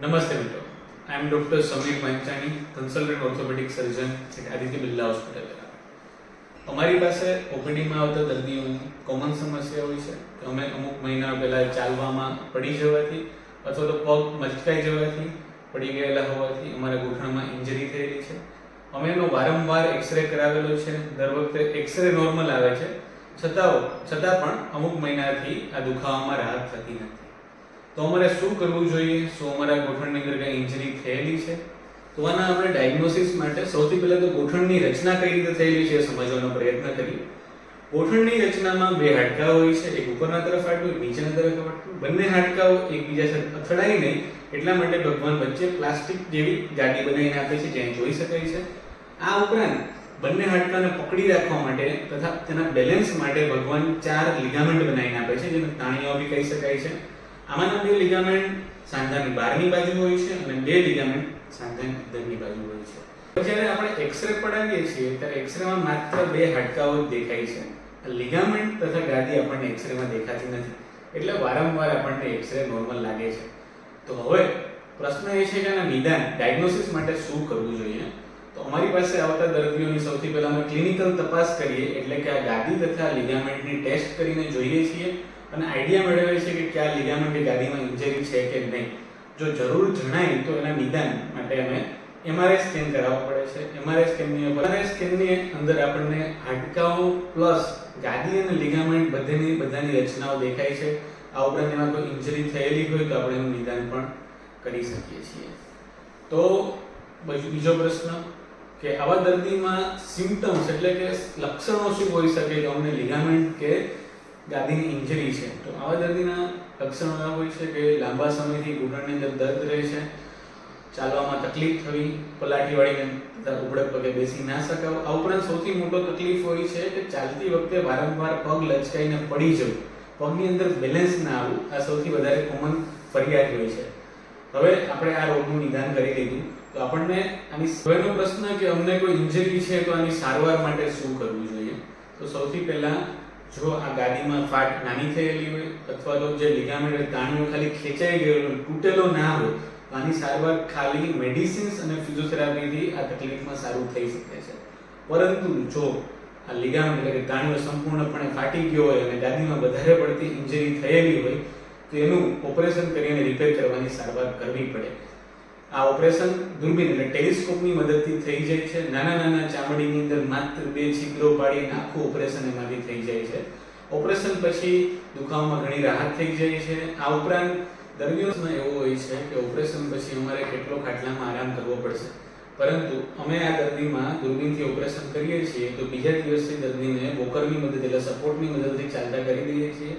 નમસ્તે મિત્રો, I am doctor Samir Panchani, consultant orthopaedic surgeon at Aditya Birla hospital. અમારી પાસે ઓપીડીમાં આવતા દર્દીઓની કોમન સમસ્યા હોય છે કે અમે અમુક મહિના પહેલા ચાલવામાં પડી જવાથી અથવા તો પગ મચકાઈ જવાથી, પડી ગયેલા હોવાથી અમારા ઘૂંટણમાં ઇન્જરી થયેલી છે. અમે એનો વારંવાર એક્સરે કરાવેલો છે. દર વખતે એક્સરે નોર્મલ આવે છે, છતાં પણ અમુક મહિનાથી આ દુખાવામાં રાહત થતી નથી. તો અમારે શું કરવું જોઈએ? શું અમારા ગોઠણની અંદર કઈ ઇન્જરી થયેલી છે? તો આના આપણે ડાયગ્નોસિસ માટે સૌથી પહેલા તો ગોઠણની રચના કઈ રીતે થયેલી છે એ સમજવાનો પ્રયત્ન કરીએ. ગોઠણની રચનામાં બે હાડકાં હોય છે, એક ઉપરના તરફ હાડકું, એક નીચેના તરફ હાડકું. બંને હાડકાઓ એકબીજા સાથે અથડાય નહીં એટલા માટે ભગવાન વચ્ચે પ્લાસ્ટિક જેવી ગાદી બનાવીને આપે છે, જ્યાં જોઈ શકાય છે. આ ઉપરાંત બંને હાડકાને પકડી રાખવા માટે તથા તેના બેલેન્સ માટે ભગવાન 4 લિગામેન્ટ બનાવીને આપે છે, જેને તાણીઓ બી કહી શકાય છે. આમાંના 2 લિગામેન્ટ સાંધાની બહારની બાજુ હોય છે અને 2 લિગામેન્ટ સાંધાની અંદરની બાજુ હોય છે. જ્યારે આપણે એક્સરે પડાવીએ છીએ ત્યારે એક્સરેમાં માત્ર 2 હાડકાઓ જ દેખાય છે. લિગામેન્ટ તથા ગાદી આપણને એક્સરેમાં દેખાતી નથી, એટલે વારંવાર આપણને એક્સરે નોર્મલ લાગે છે. તો હવે પ્રશ્ન એ છે કે આના નિદાન ડાયગ્નોસિસ માટે શું કરવું જોઈએ? તો અમારી પાસે આવતા દર્દીઓની સૌથી પહેલા અમે ક્લિનિકલ તપાસ કરીએ, એટલે કે આ ગાદી તથા લિગામેન્ટની ટેસ્ટ કરીને જોઈએ છીએ અને આઈડિયા મેળવીએ છીએ કે કયા લિગામેન્ટ કે ગાદીમાં ઇન્જરી છે કે નહીં. જો જરૂર જણાય તો એના નિદાન માટે અમે એમઆરઆઈ સ્કેન કરાવવું પડે છે. એમઆરઆઈ સ્કેનની અંદર આપણને હાડકાઓ પ્લસ ગાદી અને લિગામેન્ટ બધાની રચનાઓ દેખાય છે. આ ઉપરાંત એમાં કોઈ ઇન્જરી થયેલી હોય તો આપણે એનું નિદાન પણ કરી શકીએ છીએ. તો બીજો પ્રશ્ન કે આવા દર્દીમાં સિમ્પટમ્સ એટલે કે લક્ષણો શું હોઈ શકે કે અમને લિગામેન્ટ કે ગાદીની ઇન્જરી છે? તો આવા દર્દીના લક્ષણો એવા હોય છે કે લાંબા સમયથી ઘૂંટણની અંદર દર્દ રહે છે, ચાલવામાં તકલીફ થવી, પલાઠી વાળીને તથા ઉબળે પગે બેસી ના શકાવ. આ ઉપરાંત સૌથી મોટો તકલીફ હોય છે કે ચાલતી વખતે વારંવાર પગ લચકાઈને પડી જવું, પગની અંદર બેલેન્સ ના આવવું. આ સૌથી વધારે કોમન ફરિયાદ હોય છે. હવે આપણે આ રોગનું નિદાન કરી લીધું તો આપણને આની હવેનો પ્રશ્ન કે અમને કોઈ ઇન્જરી છે તો આની સારવાર માટે શું કરવું જોઈએ? તો સૌથી પહેલા જો આ ગાદીમાં ફાટ નાની થયેલી હોય અથવા તો જે લિગામેન્ટ તાણીઓ ખાલી ખેંચાઈ ગયેલો તૂટેલો ના હોય તો આની સારવાર ખાલી મેડિસિન્સ અને ફિઝિયોથેરાપીથી આ તકલીફમાં સારું થઈ શકે છે. પરંતુ જો આ લિગામેન્ટ એટલે કે તાણીઓ સંપૂર્ણપણે ફાટી ગયો હોય અને ગાદીમાં વધારે પડતી ઇન્જરી થયેલી હોય તો એનું ઓપરેશન કરીને રિપેર કરવાની સારવાર કરવી પડે. આ ઓપરેશન દૂરબીન એટલે ટેલિસ્કોપની મદદથી થઈ જાય છે. નાના ચામડીની અંદર માત્ર 2 છિદ્રો પાડીને આખું ઓપરેશન એમાંથી થઈ જાય છે. ઓપરેશન પછી દુખાવામાં ઘણી રાહત થઈ જાય છે. આ ઉપરાંત દર્દીઓમાં એવું હોય છે કે ઓપરેશન પછી અમારે કેટલો ખાટલામાં આરામ કરવો પડશે, પરંતુ અમે આ દર્દીમાં દૂરબીનથી ઓપરેશન કરીએ છીએ તો બીજા દિવસથી દર્દીને વોકરની મદદ એટલે સપોર્ટની મદદથી ચાલતા કરી દઈએ છીએ.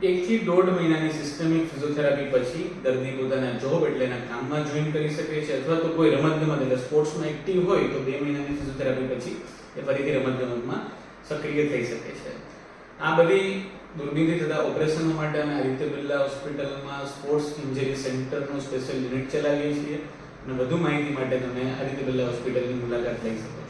1 થી 1.5 મહિનાની સિસ્ટમિક ફિઝિયોથેરાપી પછી દર્દી પોતાના જોબ એટલે એના કામમાં જોઈન કરી શકે છે, અથવા તો કોઈ રમતગમત એટલે સ્પોર્ટ્સમાં એક્ટિવ હોય તો 2 મહિનાની ફિઝિયોથેરાપી પછી એ ફરીથી રમતગમતમાં સક્રિય થઈ શકે છે. આ બધી દૂરબીનથી થતા ઓપરેશનો માટે અમે આદિત્ય બિરલા હોસ્પિટલમાં સ્પોર્ટ્સ ઇન્જરી સેન્ટરનું સ્પેશિયલ યુનિટ ચલાવીએ છીએ અને વધુ માહિતી માટે તમે આદિત્ય બિરલા હોસ્પિટલની મુલાકાત લઈ શકો છો.